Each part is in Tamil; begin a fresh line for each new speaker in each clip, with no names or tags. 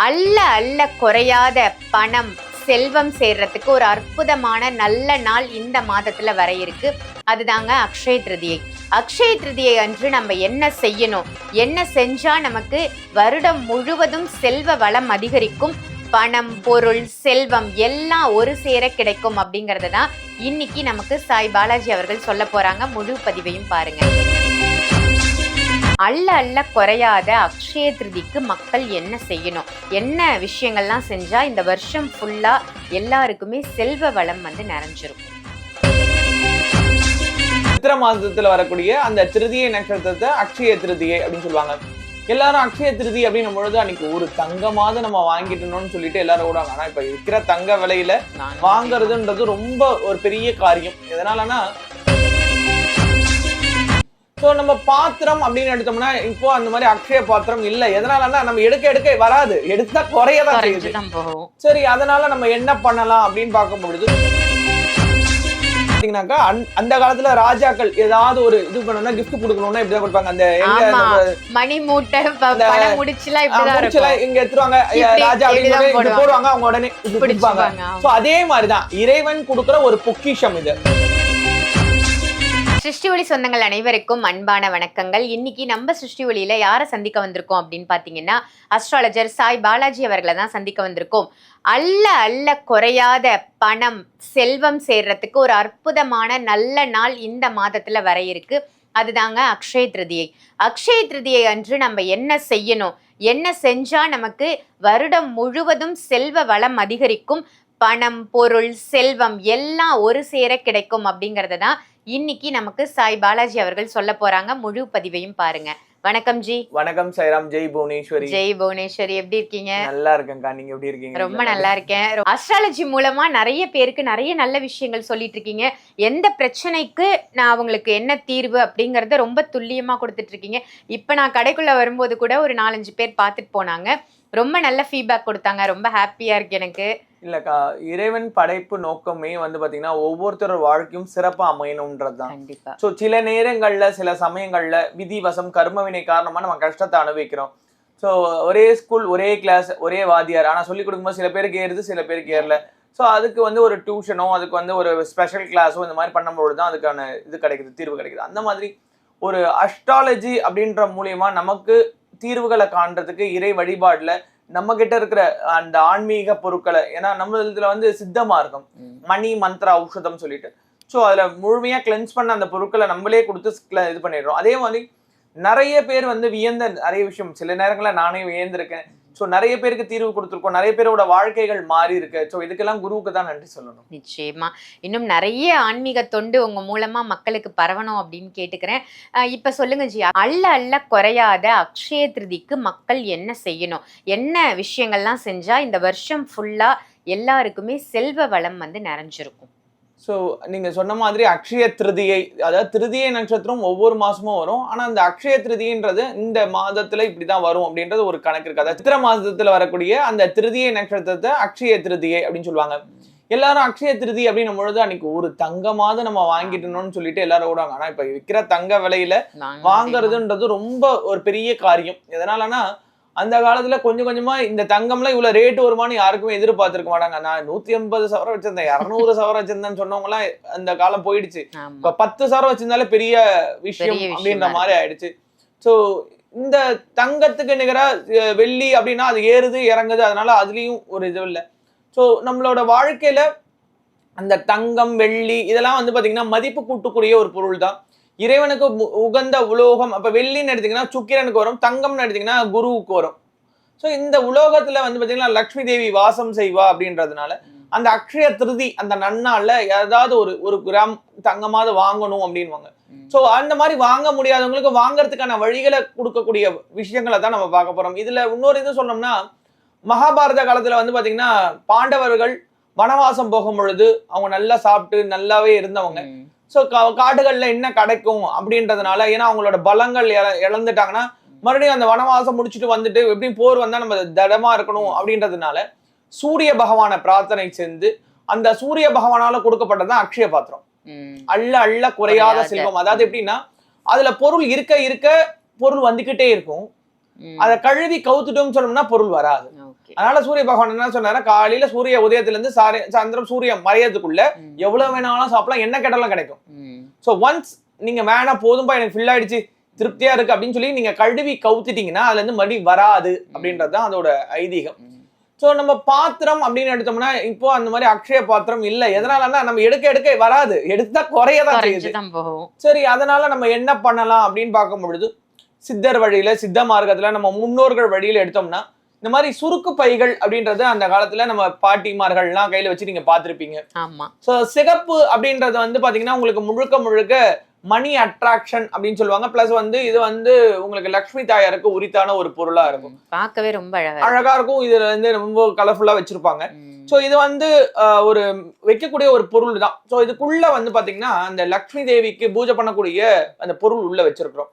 அள்ள அள்ள குறையாத பணம் செல்வம் சேர்றதுக்கு ஒரு அற்புதமான நல்ல நாள் இந்த மாதத்துல வர இருக்கு. அதுதாங்க அக்ஷய திருதியை. அக்ஷய திருதியை அன்று நம்ம என்ன செய்யணும், என்ன செஞ்சா நமக்கு வருடம் முழுவதும் செல்வ வளம் அதிகரிக்கும், பணம் பொருள் செல்வம் எல்லாம் ஒரு சேர கிடைக்கும் அப்படிங்கறத தான் இன்னைக்கு நமக்கு சாய் பாலாஜி அவர்கள் சொல்ல போறாங்க. முழு பதிவையும் பாருங்க. அள்ள அள்ள குறையாத அக்ஷய திருதிக்கு மக்கள் என்ன செய்யணும், என்ன விஷயங்கள்லாம் செஞ்சா இந்த வருஷம் ஃபுல்லா எல்லாருக்குமே செல்வ வளம் நிறைஞ்சிரும்.
சித்திர மாதத்துல வரக்கூடிய அந்த திருதியை நட்சத்திரத்தை அக்ஷய திருதியை அப்படின்னு சொல்லுவாங்க. எல்லாரும் அக்ஷய திருதி அப்படின்னும் பொழுது அன்னைக்கு ஒரு தங்கமாவது நம்ம வாங்கிட்டணும்னு சொல்லிட்டு எல்லாரும் ஓடுவாங்க. ஆனா இப்ப இருக்கிற தங்க விலையில வாங்குறதுன்றது ரொம்ப ஒரு பெரிய காரியம். எதனாலனா ஸோ நம்ம பாத்திரம் அப்படின்னு எடுத்தோம்னா இப்போ அந்த மாதிரி அக்ஷய பாத்திரம் இல்லை. எதனாலன்னா நம்ம எடுக்க வராது, எடுத்தா குறையதான் செய்யுது. சரி, அதனால நம்ம என்ன பண்ணலாம் அப்படின்னு பார்க்கும் பொழுது பாத்தீங்கன்னாக்கா அந்த காலத்துல ராஜாக்கள் ஏதாவது ஒரு இது பண்ணணும்னா கிஃப்ட் கொடுக்கணும்னா இப்படிதான் கொடுப்பாங்க. அந்த
மணி மூட்டை முடிச்சுலாம்
இங்க எடுத்துருவாங்க ராஜா அப்படின்னு போடுவாங்க, அவங்க உடனே இது கொடுப்பாங்க. சோ அதே மாதிரிதான் இறைவன் கொடுக்குற ஒரு பொக்கிஷம் இது.
சிருஷ்டி ஒளி சொந்தங்கள் அனைவருக்கும் அன்பான வணக்கங்கள். இன்னைக்கு நம்ம சிருஷ்டி ஒளியில யாரை சந்திக்க வந்திருக்கோம் அப்படின்னு பாத்தீங்கன்னா அஸ்ட்ராலஜர் சாய் பாலாஜி அவர்களை தான் சந்திக்க வந்திருக்கோம். அள்ள அள்ள குறையாத பணம் செல்வம் சேர்றதுக்கு ஒரு அற்புதமான நல்ல நாள் இந்த மாதத்துல வர இருக்கு. அதுதாங்க அக்ஷய திருதியை. அக்ஷய திருதியை அன்று நம்ம என்ன செய்யணும், என்ன செஞ்சா நமக்கு வருடம் முழுவதும் செல்வ வளம் அதிகரிக்கும், பணம் பொருள் செல்வம் எல்லாம் ஒரு சேர கிடைக்கும் அப்படிங்கறத தான் இன்னைக்கு நமக்கு சாய் பாலாஜி அவர்கள் சொல்ல போறாங்க. முழு பதிவையும் பாருங்க. வணக்கம் ஜி.
வணக்கம் சாய்ராம். ஜெய் புவனேஸ்வரி.
ஜெய் புவனேஸ்வரி. எப்படி இருக்கீங்க?
நல்லா இருக்கேன்க்கா, நீங்க எப்படி இருக்கீங்க?
ரொம்ப நல்லா இருக்கேன். அஸ்ட்ராலஜி மூலமா நிறைய பேருக்கு நிறைய நல்ல விஷயங்கள் சொல்லிட்டு இருக்கீங்க. எந்த பிரச்சனைக்கு நான் அவங்களுக்கு என்ன தீர்வு அப்படிங்கறத ரொம்ப துல்லியமா கொடுத்துட்டு இருக்கீங்க. இப்ப நான் கடைக்குள்ள வரும்போது கூட ஒரு 4-5 பேர் பார்த்துட்டு போனாங்க. ரொம்ப நல்ல ஃபீட்பேக் கொடுத்தாங்க. ரொம்ப ஹாப்பியா இருக்கு எனக்கு.
இல்லக்கா, இறைவன் படைப்பு நோக்கமே பாத்தீங்கன்னா ஒவ்வொருத்தரோட வாழ்க்கையும் சிறப்பா அமையணும்ன்றதுதான். சோ சில நேரங்கள்ல சில சமயங்கள்ல விதிவசம் கர்மவினை காரணமா நம்ம கஷ்டத்தை அனுபவிக்கிறோம். ஸோ ஒரே ஸ்கூல் ஒரே கிளாஸ் ஒரே வாத்தியார், ஆனா சொல்லி கொடுக்கும்போது சில பேருக்கு ஏறுது சில பேருக்கு ஏறல. ஸோ அதுக்கு ஒரு டியூஷனோ அதுக்கு ஒரு ஸ்பெஷல் கிளாஸோ இந்த மாதிரி பண்ணும்போது தான் அதுக்கான இது கிடைக்குது, தீர்வு கிடைக்குது. அந்த மாதிரி ஒரு அஸ்ட்ராலஜி அப்படின்ற மூலியமா நமக்கு தீர்வுகளை காண்றதுக்கு இறை வழிபாடுல நம்ம கிட்ட இருக்கிற அந்த ஆன்மீக பொருட்களை, ஏன்னா நம்ம இதுல சித்தமா இருக்கும், மணி மந்திர ஔஷதம் சொல்லிட்டு. ஸோ அதுல முழுமையா கிளென்ஸ் பண்ண அந்த பொருட்களை நம்மளே கொடுத்து இது பண்ணிடுறோம். அதே மாதிரி நிறைய பேர் வியந்த நிறைய விஷயம், சில நேரங்களில் நானே வியந்திருக்கேன். ஸோ நிறைய பேருக்கு தீர்வு கொடுத்துருக்கோம், நிறைய பேரோட வாழ்க்கைகள் மாறி இருக்கு. ஸோ இதுக்கெல்லாம் குருவுக்கு தான் நன்றி சொல்லணும்.
நிச்சயமா இன்னும் நிறைய ஆன்மீக தொண்டு உங்க மூலமா மக்களுக்கு பரவணும் அப்படின்னு கேட்டுக்கிறேன். இப்ப சொல்லுங்க ஜி, அள்ள அள்ள குறையாத அக்ஷய திருதிக்கு மக்கள் என்ன செய்யணும், என்ன விஷயங்கள்லாம் செஞ்சா இந்த வருஷம் ஃபுல்லா எல்லாருக்குமே செல்வ வளம் நிறைஞ்சிருக்கும்?
ஸோ நீங்க சொன்ன மாதிரி அக்ஷய திருதியை, அதாவது திருதியை நட்சத்திரம் ஒவ்வொரு மாசமும் வரும். ஆனா அந்த அக்ஷய திருதின்றது இந்த மாதத்துல இப்படிதான் வரும் அப்படின்றது ஒரு கணக்கு இருக்கு. அதாவது சித்திர மாதத்துல வரக்கூடிய அந்த திருதியை நட்சத்திரத்தை அக்ஷய திருதியை அப்படின்னு சொல்லுவாங்க. எல்லாரும் அக்ஷய திருதி அப்படின்னும் பொழுது அன்னைக்கு ஒரு தங்கமாவது நம்ம வாங்கிட்டணும்னு சொல்லிட்டு எல்லாரும் ஓடுவாங்க. ஆனா இப்ப விற்கிற தங்க விலையில வாங்குறதுன்றது ரொம்ப ஒரு பெரிய காரியம். எதனாலனா அந்த காலத்துல கொஞ்சம் கொஞ்சமா இந்த தங்கம்லாம் இவ்வளவு ரேட் வருமானு யாருக்குமே எதிர்பார்த்திருக்க மாட்டாங்க. நான் 150 சவரம் வச்சிருந்தேன், 200 சவரம் வச்சிருந்தேன்னு சொன்னவங்க எல்லாம் அந்த காலம் போயிடுச்சு. இப்ப 10 சவரம் வச்சிருந்தாலே பெரிய விஷயம் அப்படின்ற மாதிரி ஆயிடுச்சு. சோ இந்த தங்கத்துக்கு நிகரா வெள்ளி அப்படின்னா அது ஏறுது இறங்குது, அதனால அதுலயும் ஒரு இது இல்லை. சோ நம்மளோட வாழ்க்கையில அந்த தங்கம் வெள்ளி இதெல்லாம் பாத்தீங்கன்னா மதிப்பு கூட்டக்கூடிய ஒரு பொருள் தான். இறைவனுக்கு உகந்த உலோகம். அப்ப வெள்ளின்னு எடுத்தீங்கன்னா சுக்கிரனுக்கு வரும், தங்கம்னு எடுத்தீங்கன்னா குருவுக்கு வரும். ஸோ இந்த உலோகத்துல பாத்தீங்கன்னா லக்ஷ்மி தேவி வாசம் செய்வா அப்படின்றதுனால அந்த அக்ஷய திருதி அந்த நன்னாள்ல ஏதாவது ஒரு கிராம் தங்கமாவது வாங்கணும் அப்படின்வாங்க. ஸோ அந்த மாதிரி வாங்க முடியாதவங்களுக்கு வாங்கறதுக்கான வழிகளை கொடுக்கக்கூடிய விஷயங்களை தான் நம்ம பார்க்க போறோம். இதுல இன்னொரு இது சொன்னோம்னா, மகாபாரத காலத்துல பாத்தீங்கன்னா பாண்டவர்கள் வனவாசம் போகும் பொழுது அவங்க நல்லா சாப்பிட்டு நல்லாவே இருந்தவங்க. ஸோ காடுகள்ல என்ன கிடைக்கும் அப்படின்றதுனால, ஏன்னா அவங்களோட பலங்கள் இழந்துட்டாங்கன்னா மறுபடியும் அந்த வனவாசம் முடிச்சுட்டு வந்துட்டு எப்படியும் போர் வந்தா நம்ம திடமா இருக்கணும் அப்படின்றதுனால சூரிய பகவானை பிரார்த்தனை செஞ்சு அந்த சூரிய பகவானால கொடுக்கப்பட்டதுதான் அக்ஷய பாத்திரம். அள்ள அள்ள குறையாத செல்வம். அதாவது எப்படின்னா அதுல பொருள் இருக்க இருக்க பொருள் வந்துகிட்டே இருக்கும். அதை கழுவி கவுத்துட்டோம்னு சொன்னோம்னா பொருள் வராது. அதனால சூரிய பகவான் என்ன சொன்னாரு, காலையில சூரிய உதயத்துல இருந்து சாயந்தரம் சூரியன் மறையறதுக்குள்ள எவ்வளவு வேணாலும் சாப்பிடலாம், என்ன கேட்டாலும் கிடைக்கும். சோ ஒன்ஸ் நீங்க வேணா போதும்பா எனக்கு ஃபில் ஆயிடுச்சு திருப்தியா இருக்கு அப்படின்னு சொல்லி நீங்க கழுவி கவுத்திட்டீங்கன்னா அதுல இருந்து மறுபடி வராது அப்படின்றதுதான் அதோட ஐதீகம். சோ நம்ம பாத்திரம் அப்படின்னு எடுத்தோம்னா இப்போ அந்த மாதிரி அக்ஷய பாத்திரம் இல்ல. எதனாலன்னா நம்ம எடுக்க வராது, எடுத்தா குறையதான் செய்யுது. சரி, அதனால நம்ம என்ன பண்ணலாம் அப்படின்னு பார்க்கும் பொழுது சித்தர் வழியில சித்த மார்க்கத்துல நம்ம முன்னோர்கள் வழியில எடுத்தோம்னா இந்த மாதிரி சுருக்கு பைகள் அப்படின்றது அந்த காலத்துல நம்ம பாட்டிமார்கள்லாம் கையில வச்சு நீங்க பாத்திருப்பீங்க. சோ சிகப்பு அப்படின்றது வந்து பாத்தீங்கன்னா உங்களுக்கு முழுக்க மணி அட்ராக்ஷன் அப்படின்னு சொல்லுவாங்க. பிளஸ் வந்து இது வந்து உங்களுக்கு லக்ஷ்மி தாயாருக்கு உரித்தான ஒரு பொருளா இருக்கும்.
பார்க்கவே ரொம்ப
அழகா இருக்கும். இதுல வந்து ரொம்ப கலர்ஃபுல்லா வச்சிருப்பாங்க. சோ இது வந்து ஒரு வைக்கக்கூடிய ஒரு பொருள் தான். சோ இதுக்குள்ள வந்து பாத்தீங்கன்னா அந்த லக்ஷ்மி தேவிக்கு பூஜை பண்ணக்கூடிய அந்த பொருள் உள்ள வச்சிருக்கிறோம்.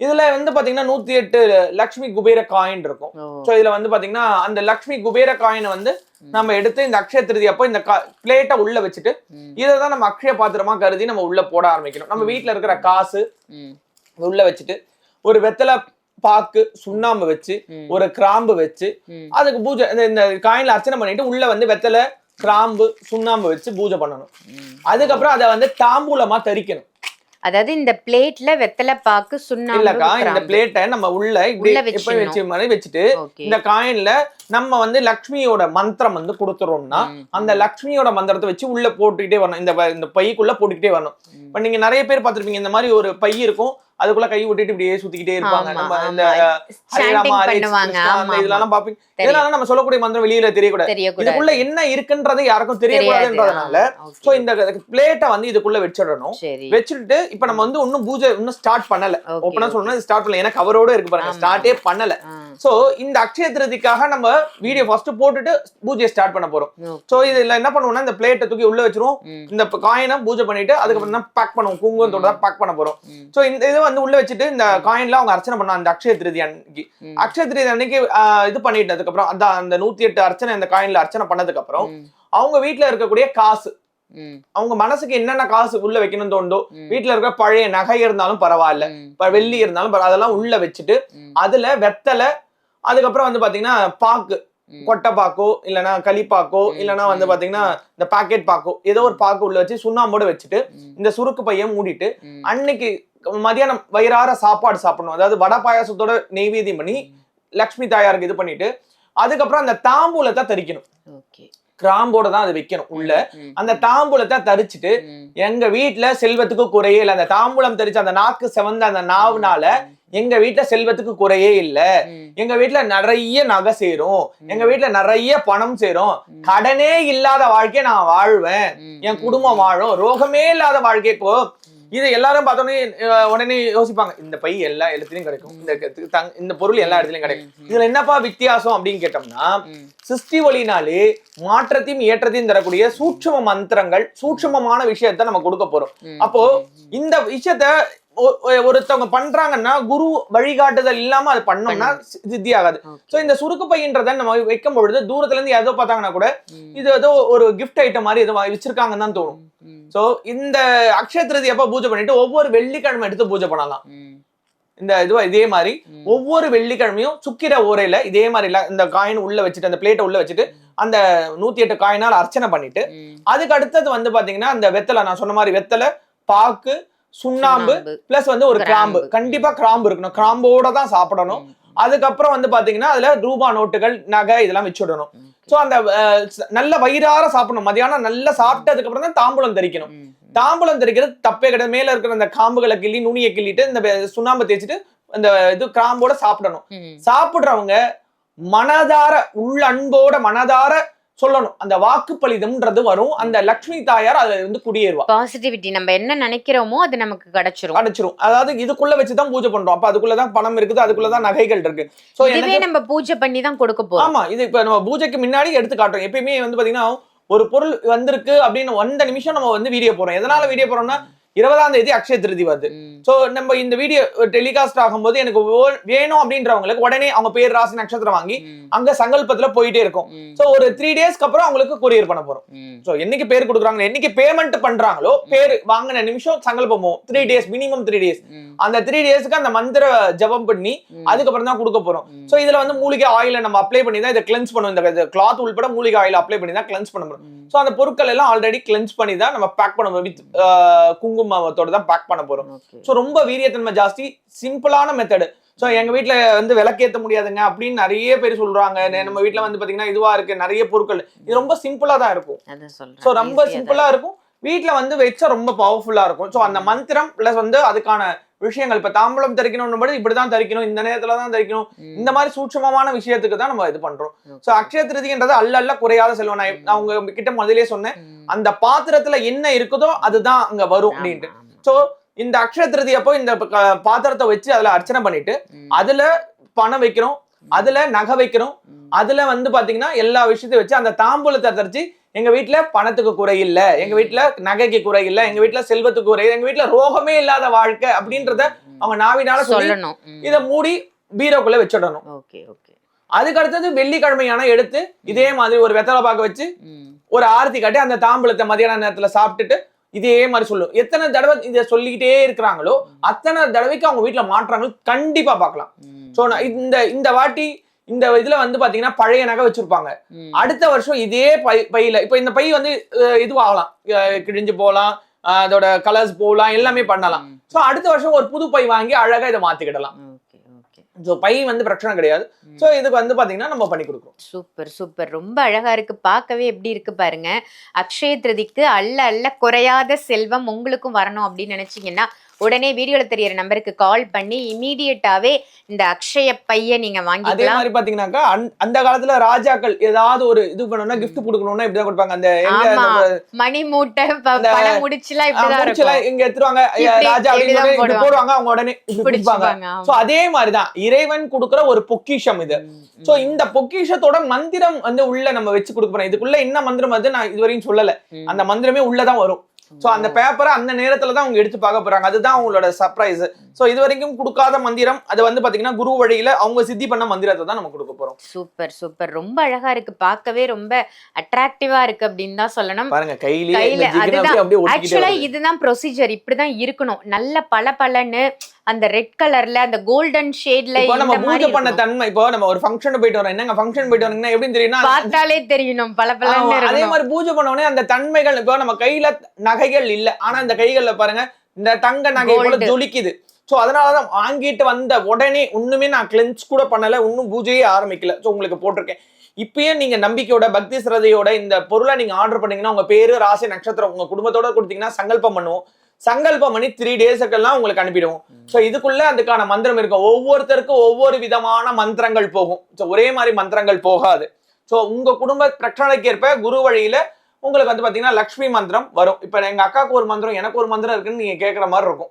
இதுல வந்து பாத்தீங்கன்னா 108 லக்ஷ்மி குபேர காயின் இருக்கும். சோ இதுல வந்து பாத்தீங்கன்னா அந்த லக்ஷ்மி குபேர காயினை வந்து நம்ம எடுத்து இந்த அக்ஷய திருதி அப்போ இந்த பிளேட்டை உள்ள வச்சுட்டு இதைதான் நம்ம அக்ஷய பாத்திரமா கருதி நம்ம உள்ள போட ஆரம்பிக்கணும். நம்ம வீட்டுல இருக்கிற காசு உள்ள வச்சுட்டு ஒரு வெத்தலை பாக்கு சுண்ணாம்பு வச்சு ஒரு கிராம்பு வச்சு அதுக்கு பூஜை இந்த காயின்ல அர்ச்சனை பண்ணிட்டு உள்ள வந்து வெத்தலை கிராம்பு சுண்ணாம்பு வச்சு பூஜை பண்ணணும். அதுக்கப்புறம் அதை வந்து தாம்பூலமா தரிக்கணும்.
அதாவது இந்த பிளேட்ல வெத்தலை பாக்கு சுண்ணாம்பு
இல்லக்கா, இந்த பிளேட்டை நம்ம உள்ள இப்படி எப்படி வச்சு மாதிரி வச்சுட்டு இந்த காயின்ல நம்ம வந்து லக்ஷ்மியோட மந்திரம் வந்து கொடுத்துறோம்னா அந்த லக்ஷ்மியோட மந்திரத்தை வச்சு உள்ள போட்டுக்கிட்டே வரணும். இந்த பைக்குள்ள போட்டுக்கிட்டே வரணும். இப்ப நீங்க நிறைய பேர் பார்த்திருப்பீங்க, இந்த மாதிரி ஒரு பை இருக்கும், அதுக்குள்ள கை விட்டுட்டு இப்படியே சுத்திக்கிட்டே இருப்பாங்க. நம்ம இந்த இதெல்லாம் பாப்பீங்க. இதனால நம்ம சொல்லக்கூடிய மந்திரம் வெளியில தெரியக்கூடாது. இதுக்குள்ள என்ன இருக்குன்றது யாருக்கும் தெரியக்கூடாதுன்றதுனால சோ இந்த பிளேட்டை வந்து இதுக்குள்ள வச்சிடணும். வச்சுட்டு இப்ப நம்ம வந்து இன்னும் பூஜை இன்னும் ஸ்டார்ட் பண்ணல. ஓப்பனா சொல்லணும், ஸ்டார்ட் பண்ணல. ஏன்னா கவரோட இருக்கு பாருங்க, ஸ்டார்ட்டே பண்ணல. சோ இந்த அக்ஷய திருதிக்காக நம்ம வீடியோ ஃபர்ஸ்ட் போட்டுட்டு பூஜையை ஸ்டார்ட் பண்ண போறோம். சோ இதுல என்ன பண்ணுவோம்னா இந்த பிளேட்டை தூக்கி உள்ள வச்சிருவோம். இந்த காயினை பூஜை பண்ணிட்டு அதுக்கப்புறம் தான் பேக் பண்ணுவோம். குங்குமத்தோட தான் பேக் பண்ண போறோம். சோ இந்த இது வந்து உள்ள வச்சுட்டு இந்த காயின்ல அவங்க அர்ச்சனை பண்ணா அந்த அக்ஷய திருதி அன்னைக்கு. அக்ஷய திருதி அன்னைக்கு இது பண்ணிட்டதுக்கு அப்புறம் அந்த 108 அர்ச்சனை இந்த காயின்ல அர்ச்சனை பண்ணதுக்கு அப்புறம் அவங்க வீட்டுல இருக்கக்கூடிய காசு, அவங்க மனசுக்கு என்னென்ன காசு உள்ள வைக்கணும்னு தோணுதோ, வீட்டுல இருக்க பழைய நகை இருந்தாலும் பரவாயில்ல, வெள்ளி இருந்தாலும் அதெல்லாம் உள்ள வச்சுட்டு அதுல வெத்தலை, அதுக்கப்புறம் வந்து பாத்தீங்கன்னா பாக்கு, கொட்டை பாக்கோ இல்லைன்னா களிப்பாக்கோ இல்லைன்னா வந்து பாத்தீங்கன்னா இந்த பாக்கெட் பாக்கோ ஏதோ ஒரு பாக்கு உள்ள வச்சு சுண்ணாம்போட வச்சுட்டு இந்த சுருக்கு பைய மூடிட்டு அன்னைக்கு மதியானம் வயிறார சாப்பாடு சாப்பிடணும். அதாவது வடை பாயாசத்தோட நெய்வேத்தியம் பண்ணி லக்ஷ்மி தாயாருக்கு இது பண்ணிட்டு அதுக்கப்புறம் அந்த தாம்பூலத்தை தரிக்கணும். கிராம்போட தான் அதை வைக்கணும் உள்ள. அந்த தாம்பூலத்தை தரிச்சுட்டு எங்க வீட்டுல செல்வத்துக்கு குறையே இல்லை, அந்த தாம்பூலம் தரிச்சு அந்த நாக்கு செவந்த அந்த நாவுனால எங்க வீட்டுல செல்வத்துக்கு குறையே இல்ல, எங்க வீட்டுல நிறைய நகை சேரும், எங்க வீட்டுல நிறைய பணம் சேரும், கடனே இல்லாத வாழ்க்கையை நான் வாழ்வேன், என் குடும்பம் வாழும், ரோகமே இல்லாத வாழ்க்கைக்கோ. இது எல்லாரும் பார்த்தோன்னே உடனே யோசிப்பாங்க, இந்த பை எல்லா இடத்துலயும் கிடைக்கும், இந்த பொருள் எல்லா இடத்துலயும் கிடைக்கும், இதுல என்னப்பா வித்தியாசம் அப்படின்னு கேட்டோம்னா சிருஷ்டி வழினாலே மாற்றத்தையும் ஏற்றத்தையும் தரக்கூடிய சூட்சும மந்திரங்கள், சூட்சுமமான விஷயத்த நம்ம கொடுக்க போறோம். அப்போ இந்த விஷயத்த ஒருத்தவங்க பண்றாங்கன்னா குரு வழிகாட்டுதல் இல்லாம அது பண்ணோம்னா சித்தி ஆகாது. சோ இந்த சுருக்கு பையன்றத நம்ம வைக்கும் பொழுது தூரத்துல இருந்து ஏதோ பார்த்தாங்கன்னா கூட இது ஏதோ ஒரு கிஃப்ட் ஐட்டம் மாதிரி ஏதோ வச்சிருக்காங்கன்னு தான் தோணும். சோ இந்த அக்ஷய திருதி அப்ப பூஜை பண்ணிட்டு ஒவ்வொரு வெள்ளிக்கிழமை எடுத்து பூஜை பண்ணலாம். இந்த இதுவா இதே மாதிரி ஒவ்வொரு வெள்ளிக்கிழமையும் சுக்கிர ஓரையில இதே மாதிரி இந்த காயின் உள்ள வச்சுட்டு அந்த பிளேட்டை உள்ள வச்சுட்டு அந்த 108 காயினால் அர்ச்சனை பண்ணிட்டு அதுக்கு அடுத்தது வந்து பாத்தீங்கன்னா அந்த வெத்தலை, நான் சொன்ன மாதிரி வெத்தலை பாக்கு சுண்ணாம்பு பிளஸ் வந்து ஒரு கிராம்பு, கண்டிப்பா கிராம்பு இருக்கணும், கிராம்போட தான் சாப்பிடணும். அதுக்கப்புறம் வந்து பாத்தீங்கன்னா அதுல ரூபா நோட்டுகள் நகை இதெல்லாம் வச்சுடணும். சோ அந்த நல்ல வயிறார சாப்பிடணும். மதியானம் நல்லா சாப்பிட்டதுக்கு அப்புறம் தான் தாம்பூலம் தரிக்கணும். தாம்பூலம் தரிக்கிறது தப்பே கிடையாது. மேல இருக்கிற அந்த காம்புகளை கிள்ளி நுனியை கிள்ளிட்டு இந்த சுண்ணாம்பு தேய்ச்சிட்டு அந்த இது கிராம்போட சாப்பிடணும். சாப்பிடுறவங்க மனதார உள்ள அன்போட மனதார சொல்லணும். அந்த வாக்குப்பளிதம்ன்றது வரும். அந்த லக்ஷ்மி தாயார் அதுல வந்து குடியேறுவா.
பாசிட்டிவிட்டி, நம்ம என்ன நினைக்கிறோமோ அது நமக்கு கிடைச்சிரும்.
அதாவது இதுக்குள்ள வச்சுதான் பூஜை பண்றோம். அப்ப அதுக்குள்ளதான் பணம் இருக்குது, அதுக்குள்ளதான் நகைகள் இருக்கு. சோ
இதுவே நம்ம பூஜை பண்ணி தான் கொடுக்க போறோம்.
ஆமா, இது இப்ப நம்ம பூஜைக்கு முன்னாடி எடுத்து காட்டுறோம். எப்பயுமே வந்து பாத்தீங்கன்னா ஒரு பொருள் வந்திருக்கு அப்படின்னு வந்த நிமிஷம் நம்ம வந்து வீடியோ போறோம். எதனால வீடியோ போறோம்னா 20ஆம் தேதி அக்ஷய திருதி வருது. சோ நம்ம இந்த வீடியோ டெலிகாஸ்ட் ஆகும்போது எனக்கு வேணும் அப்படின்றவங்களுக்கு உடனே அவங்க பேர் ராசி நட்சத்திரம் வாங்கி அங்க சங்கல்பத்துல போயிட்டே இருக்கும். சோ ஒரு 3 டேஸ்க்கு அப்புறம் அவங்களுக்கு கொரியர் பண்ண போறோம். சோ என்னைக்கு பேர் கொடுக்குறாங்க, என்னைக்கு பேமெண்ட் பண்றாங்களோ பேர் வாங்கின நிமிஷம் சங்கல்பமோ 3 டேஸ், மினிமம் 3 டேஸ், அந்த 3 டேஸ்க்கு அந்த மந்திர ஜபம் பண்ணி அதுக்கப்புறம் தான் கொடுக்க போறோம். சோ இதுல வந்து மூலிகை ஆயில நம்ம அப்ளை பண்ணி தான் இதை கிளென்ஸ் பண்ணுவோம். இந்த கிளாத் உள்பட மூலிகை ஆயில் அப்ளை பண்ணி தான் கிளென்ஸ் பண்ண போறோம். சோ அந்த பொருட்கள் எல்லாம் ஆல்ரெடி கிளென்ஸ் பண்ணி தான் நம்ம பேக் பண்ண போறோம். வித் குங்குமத்தோட தான் பேக் பண்ண போறோம். சோ ரொம்ப வீரியத்தன்மை ஜாஸ்தி, சிம்பிளான மெத்தட். சோ எங்க வீட்டுல வந்து விளக்கேத்த முடியாதுங்க அப்படின்னு நிறைய பேர் சொல்றாங்க. நம்ம வீட்டுல வந்து பாத்தீங்கன்னா இதுவா இருக்கு, நிறைய பொருட்கள், இது ரொம்ப சிம்பிளா தான் இருக்கும். சோ ரொம்ப சிம்பிளா இருக்கும், வீட்டுல வந்து வச்சா ரொம்ப பவர்ஃபுல்லா இருக்கும். சோ அந்த மந்திரம் பிளஸ் வந்து அதுக்கான விஷயங்கள், இப்ப தாம்பலம் தரிக்கணும் இப்படிதான் தரிக்கணும், இந்த நேரத்துல தான் தரிக்கணும், இந்த மாதிரி சூட்சமமான விஷயத்துக்கு தான் நம்ம இது பண்றோம். சோ அக்ஷய திருதின்றது அல்ல குறையாத செல்வம். நான் உங்க கிட்ட முதலே சொன்னேன், அந்த பாத்திரத்துல என்ன இருக்குதோ அதுதான் அங்க வரும் அப்படின்ட்டு. சோ இந்த அக்ஷய திருதி அப்போ இந்த பாத்திரத்தை வச்சு அதுல அர்ச்சனை பண்ணிட்டு அதுல பணம் வைக்கிறோம், அதுல நகை வைக்கிறோம், அதுல வந்து பாத்தீங்கன்னா எல்லா விஷயத்தையும் வச்சு அந்த தாம்பூலத்தை தரிச்சு எங்க வீட்டுல பணத்துக்கு குறை இல்ல, எங்க வீட்டுல நகைக்கு குறை இல்ல, எங்க வீட்டுல செல்வத்துக்கு குறை, எங்க வீட்டுல ரோகமே இல்லாத வாழ்க்கை அப்படின்றத அவங்க நாவினால சொல்லணும். இத மூடி பீரோக்குள்ள வச்சிடணும். அதுக்கு அடுத்தது வெள்ளிக்கிழமையான எடுத்து இதே மாதிரி ஒரு வெத்தலை பாக்க வச்சு ஒரு ஆரத்தி காட்டி அந்த தாம்பூலத்தை மதியான நேரத்துல சாப்பிட்டுட்டு இதே மாதிரி சொல்லும். எத்தனை தடவை இதை சொல்லிக்கிட்டே இருக்கிறாங்களோ அத்தனை தடவைக்கு அவங்க வீட்டுல மாற்றங்கள் கண்டிப்பா பார்க்கலாம். சோ இந்த வாட்டி இந்த இதுல வந்து பாத்தீங்கன்னா பழைய நகை வச்சிருப்பாங்க, அடுத்த வருஷம் இதே பையில, இப்ப இந்த பை வந்து இதுவாகலாம், கிழிஞ்சு போகலாம், அதோட கலர்ஸ் போகலாம், எல்லாமே பண்ணலாம். சோ அடுத்த வருஷம் ஒரு புது பை வாங்கி அழகா இதை மாத்திக்கிடலாம். சோ பை வந்து பிரச்சனை கிடையாது. சோ இதுக்கு வந்து பாத்தீங்கன்னா நம்ம பண்ணி கொடுக்குறோம்.
சூப்பர் சூப்பர், ரொம்ப அழகா இருக்கு, பார்க்கவே எப்படி இருக்கு பாருங்க. அக்ஷய திருதிக்கு அல்ல குறையாத செல்வம் உங்களுக்கும் வரணும் அப்படின்னு நினைச்சீங்கன்னா உடனே வீடியோல தெரியற நம்பருக்கு கால் பண்ணி இமீடியட்டாவே இந்த அக்ஷய பைய நீங்க வாங்கிக்கலாம்.
அதே மாதிரி பாத்தீங்கன்னாக்கா அந்த காலத்துல ராஜாக்கள் ஏதாவது ஒரு இது பண்ணணும்னா கிஃப்ட் கொடுக்கணும்னா இப்படிதான் கொடுப்பாங்க. அந்த
மணி மூட்டை பணம் முடிச்சுலாம் இப்படிதான் இருக்கும்,
இங்க எடுத்துருவாங்க ராஜா அப்படின்னு போடுவாங்க, அவங்க உடனே கொடுப்பாங்க. சோ அதே மாதிரிதான் இறைவன் கொடுக்குற ஒரு பொக்கிஷம் இது. சோ இந்த பொக்கிஷத்தோட மந்திரம் வந்து உள்ள நம்ம வச்சு கொடுக்க போறோம். இதுக்குள்ள என்ன மந்திரம் அது நான் இதுவரையும் சொல்லல, அந்த மந்திரமே உள்ளதான் வரும். சோ அந்த பேப்பரை அந்த நேரத்துல தான் அவங்க எடுத்து பார்க்க போறாங்க, அதுதான் அவங்களோட சர்ப்ரைஸ். சோ இது வரைக்கும் கொடுக்காத மந்திரம், அது வந்து பாத்தீங்கன்னா குரு வழியில அவங்க சித்தி பண்ண மந்திரத்தை தான் நம்ம கொடுக்க போறோம்.
சூப்பர் சூப்பர், ரொம்ப அழகா இருக்கு, பார்க்கவே ரொம்ப அட்ராக்டிவா இருக்கு அப்படின்னு தான் சொல்லணும்.
பாருங்க கையில அதுதான்
ஆக்சுவலா இதுதான் ப்ரொசீஜர், இப்படிதான் இருக்கணும். நல்ல பளபளன்னு அந்த ரெட் கலர்ல அந்த கோல்டன் ஷேட்ல
நம்ம பூஜை பண்ண தன்மை. இப்போ நம்ம ஒரு ஃபங்க்ஷன் போயிட்டு வரோம், என்னங்க ஃபங்க்ஷன் போயிட்டு வரீங்கன்னா எப்படி தெரியும்னா
பார்த்தாலே தெரியணும் பளபளன்னு.
அதே மாதிரி பூஜை பண்ண உடனே அந்த தன்மைகள், இப்போ நம்ம கையில நகைகள் இல்ல, ஆனா இந்த கைகள்ல பாருங்க இந்த தங்க நகை போல ஜொலிக்குது. சோ அதனாலதான் வாங்கிட்டு வந்த உடனே ஒண்ணுமே நான் கிளென்ஸ் கூட பண்ணல, ஒன்னும் பூஜையே ஆரம்பிக்கல. சோ உங்களுக்கு போட்டிருக்கேன். இப்பயே நீங்க நம்பிக்கையோட பக்தி சிரதையோட இந்த பொருளை நீங்க ஆர்டர் பண்ணீங்கன்னா உங்க பேரு ராசி நட்சத்திரம் உங்க குடும்பத்தோட கொடுத்தீங்கன்னா சங்கல்பம் பண்ணுவோம். சங்கல்பம் பண்ணி 3 டேஸுக்கெல்லாம் உங்களுக்கு அனுப்பிடுவோம். சோ இதுக்குள்ள அதுக்கான மந்திரம் இருக்கும். ஒவ்வொருத்தருக்கும் ஒவ்வொரு விதமான மந்திரங்கள் போகும். சோ ஒரே மாதிரி மந்திரங்கள் போகாது. சோ உங்க குடும்ப பிரச்சனைக்கு ஏற்ப குரு வழியில உங்களுக்கு வந்து பாத்தீங்கன்னா லக்ஷ்மி மந்திரம் வரும். இப்ப எங்க அக்காவுக்கு ஒரு மந்திரம் எனக்கு ஒரு மந்திரம் இருக்குன்னு நீங்க கேட்கற மாதிரி இருக்கும்.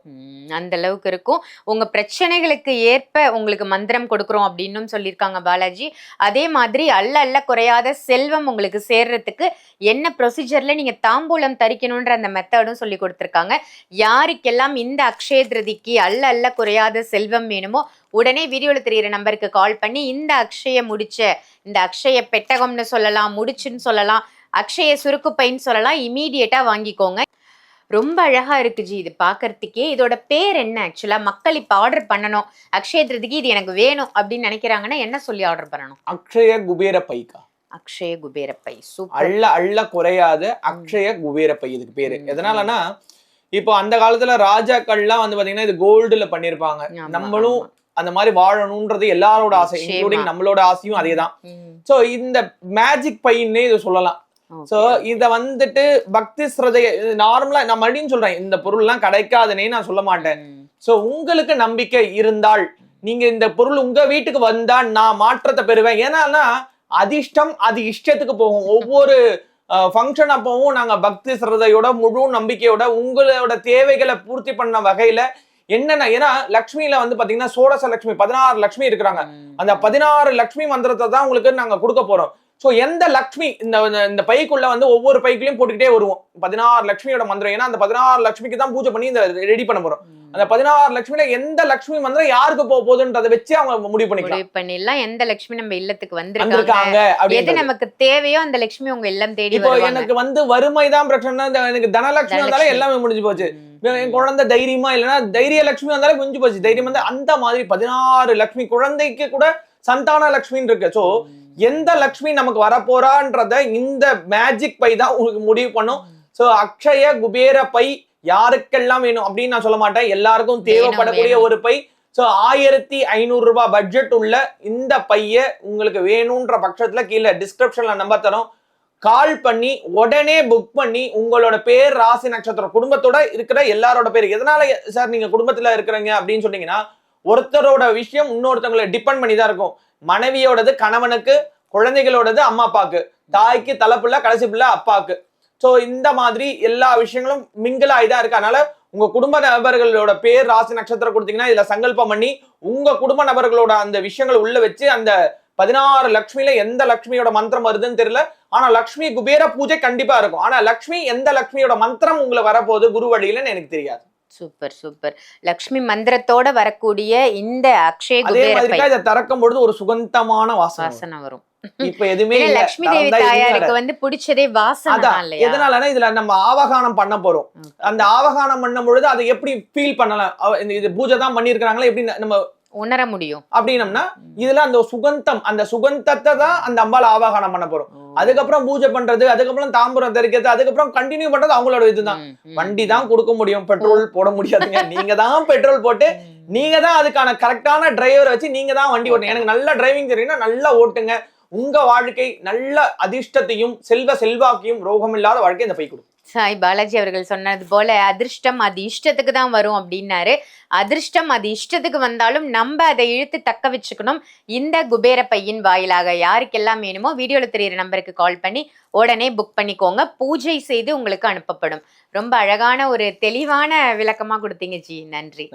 அந்த அளவுக்கு இருக்கும். உங்க பிரச்சனைகளுக்கு ஏற்ப உங்களுக்கு மந்திரம் கொடுக்குறோம் அப்படின்னு சொல்லியிருக்காங்க பாலாஜி. அதே மாதிரி அல்ல குறையாத செல்வம் உங்களுக்கு சேர்றதுக்கு என்ன ப்ரொசீஜர்ல நீங்க தாம்பூலம் தரிக்கணும்ன்ற அந்த மெத்தடும் சொல்லி கொடுத்துருக்காங்க. யாருக்கெல்லாம் இந்த அக்ஷய திருதிக்கு அல்ல குறையாத செல்வம் வேணுமோ உடனே வீடியோல தெரியிற நம்பருக்கு கால் பண்ணி இந்த அக்ஷய முடிச்ச, இந்த அக்ஷய பெட்டகம்னு சொல்லலாம், முடிச்சுன்னு சொல்லலாம், அக்ஷய சுருக்கு பைன்னு சொல்லலாம், இமீடியட்டா வாங்கிக்கோங்க. ரொம்ப அழகா இருக்கு ஜி இது பாக்குறதுக்கே. இதோட பேர் என்ன ஆக்சுவலா? மக்கள் இப்ப ஆர்டர் பண்ணணும் அக்ஷய திருதிக்கு இது எனக்கு வேணும் அப்படின்னு நினைக்கிறாங்கன்னா என்ன சொல்லி ஆர்டர் பண்ணணும்?
அக்ஷய குபேர பைக்கா,
அக்ஷய குபேர பை. சூப்பர்.
அல்ல குறையாத அக்ஷய குபேர பை இதுக்கு பேரு. எதனாலனா இப்போ அந்த காலத்துல ராஜாக்கள்லாம் வந்து பாத்தீங்கன்னா இது கோல்டுல பண்ணிருப்பாங்க. நம்மளும் அந்த மாதிரி வாழணும்ன்றது எல்லாரோட ஆசை, இன்க்ளூடிங் நம்மளோட ஆசையும் அதேதான். சோ இந்த மேஜிக் பைன்னே இதை சொல்லலாம். சோ இத வந்துட்டு பக்தி ஸ்ரதை நார்மலா நான் மறுபடியும் சொல்றேன், இந்த பொருள் எல்லாம் கிடைக்காதுன்னே நான் சொல்ல மாட்டேன். சோ உங்களுக்கு நம்பிக்கை இருந்தால் நீங்க இந்த பொருள் உங்க வீட்டுக்கு வந்தா நான் மாற்றத்தை பெறுவேன். ஏன்னா அதிர்ஷ்டம் அது இஷ்டத்துக்கு போகும். ஒவ்வொரு ஃபங்க்ஷன் அப்பவும் நாங்க பக்தி ஸ்ரதையோட முழு நம்பிக்கையோட உங்களோட தேவைகளை பூர்த்தி பண்ண வகையில என்னன்னா, ஏன்னா லக்ஷ்மியில வந்து பாத்தீங்கன்னா சோடச லட்சுமி 16 லட்சுமி இருக்கிறாங்க. அந்த 16 லட்சுமி மந்திரத்தை தான் உங்களுக்கு நாங்க கொடுக்க போறோம். சோ எந்த லக்ஷ்மி இந்த பைக்குள்ள வந்து ஒவ்வொரு பைக்குலயும் போட்டுக்கிட்டே வருவோம் 16 லட்சுமியோட மந்திரம். ஏன்னா அந்த 16 லட்சுமிக்கு தான் பூஜை பண்ணி இந்த ரெடி பண்ண போறோம். அந்த 16 லட்சுமியில எந்த லட்சுமி மந்திரம் யாருக்கு போகுதுன்றதை வச்சு அவங்க முடிவு
பண்ணிக்கலாம். எந்த லட்சுமி நம்ம இல்லத்துக்கு
வந்திருக்காங்க,
எது நமக்கு தேவையோ அந்த லட்சுமி உங்க இல்லம் தேடி
இப்போ எனக்கு வந்து வறுமைதான் பிரச்சனை, எனக்கு தனலட்சுமி வந்தாலும் எல்லாமே முடிஞ்சு போச்சு. என் குழந்தை தைரியமா இல்லைன்னா தைரிய லட்சுமி வந்தாலும் முடிஞ்சு போச்சு. தைரியம் வந்து அந்த மாதிரி 16 லட்சுமி, குழந்தைக்கு கூட சந்தான லட்சுமின்னு இருக்கு. சோ எந்த லட்சுமி நமக்கு வரப்போறான்றத இந்த மேஜிக் பை தான் உங்களுக்கு முடிவு பண்ணும். சோ அக்ஷய குபேர பை யாருக்கெல்லாம் வேணும் அப்படின்னு நான் சொல்ல மாட்டேன், எல்லாருக்கும் தேவைப்படக்கூடிய ஒரு பை. சோ 1500 ரூபாய் பட்ஜெட் உள்ள இந்த பைய உங்களுக்கு வேணும்ன்ற பட்சத்துல கீழே டிஸ்கிரிப்ஷன்ல நம்பர் தரோம், கால் பண்ணி உடனே புக் பண்ணி உங்களோட பேர், ராசி, நட்சத்திரம், குடும்பத்தோட இருக்கிற எல்லாரோட பேர். எதனால சார் நீங்க குடும்பத்துல இருக்கிறீங்க அப்படின்னு சொன்னீங்கன்னா, ஒருத்தரோட விஷயம் இன்னொருத்தவங்களை டிபெண்ட் பண்ணி தான் இருக்கும். மனைவியோடது கணவனுக்கு, குழந்தைகளோடது அம்மா அப்பாக்கு, தாய்க்கு தலைப்புள்ள, கடைசி பிள்ளை அப்பாக்கு. சோ இந்த மாதிரி எல்லா விஷயங்களும் மிங்கிள் ஆகிதான் இருக்கு. அதனால உங்க குடும்ப நபர்களோட பேர், ராசி, நட்சத்திரம் கொடுத்தீங்கன்னா இதுல சங்கல்பம் பண்ணி உங்க குடும்ப நபர்களோட அந்த விஷயங்களை உள்ள வச்சு அந்த 16 லட்சுமியில எந்த லட்சுமியோட மந்திரம் வருதுன்னு தெரியல. ஆனா லட்சுமி குபேர பூஜை கண்டிப்பா இருக்கும். ஆனா லட்சுமி எந்த லட்சுமியோட மந்திரம் உங்களை வரப்போகுது குரு வழியிலன்னு எனக்கு தெரியாது.
Super super. லட்சுமி மந்திரத்தோட வரக்கூடிய இந்த அக்ஷய குபேர பை
இதை திறக்கும் பொழுது ஒரு சுகந்தமான வாசனை வரும். இப்ப எதுவுமே
லட்சுமி தேவி தாயாருக்கு வந்து பிடிச்சதே வாசனை தான் இல்லையா?
எதனாலனா இதுல நம்ம ஆவகானம் பண்ண போறோம். அந்த ஆவகானம் பண்ணும் பொழுது அதை எப்படி ஃபீல் பண்ணலாம், இது பூஜை தான் பண்ணிருக்காங்களா எப்படி நம்ம
உணர முடியும்
அப்படின்னம்னா, இதுல அந்த சுகந்தம், அந்த சுகந்தத்தை தான் அந்த அம்பாள் ஆவாகனம் பண்ண போறோம். அதுக்கப்புறம் பூஜை பண்றது, அதுக்கப்புறம் தாம்பூரம் தெரிக்கிறது, அதுக்கப்புறம் கண்டினியூ பண்றது அவங்களோட இதுதான். வண்டி தான் கொடுக்க முடியும், பெட்ரோல் போட முடியாதுங்க. நீங்க தான் பெட்ரோல் போட்டு நீங்க தான் அதுக்கான கரெக்டான டிரைவரை வச்சு நீங்க தான் வண்டி ஓட்டுங்க. எனக்கு நல்ல டிரைவிங் தெரியும்னா நல்லா ஓட்டுங்க. உங்க வாழ்க்கை நல்ல அதிர்ஷ்டத்தையும் செல்வாக்கையும் ரோகம் இல்லாத வாழ்க்கை இந்த பை கொடுக்கும்.
சாய் பாலாஜி அவர்கள் சொன்னது போல அதிர்ஷ்டம் அது இஷ்டத்துக்கு தான் வரும் அப்படின்னாரு. அதிர்ஷ்டம் அது இஷ்டத்துக்கு வந்தாலும் நம்ம அதை இழுத்து தக்க வச்சுக்கணும். இந்த குபேர பையின் வாயிலாக யாருக்கெல்லாம் வேணுமோ வீடியோல தெரியுற நம்பருக்கு கால் பண்ணி உடனே புக் பண்ணிக்கோங்க. பூஜை செய்து உங்களுக்கு அனுப்பப்படும். ரொம்ப அழகான ஒரு தெளிவான விளக்கமா கொடுத்தீங்க ஜி, நன்றி.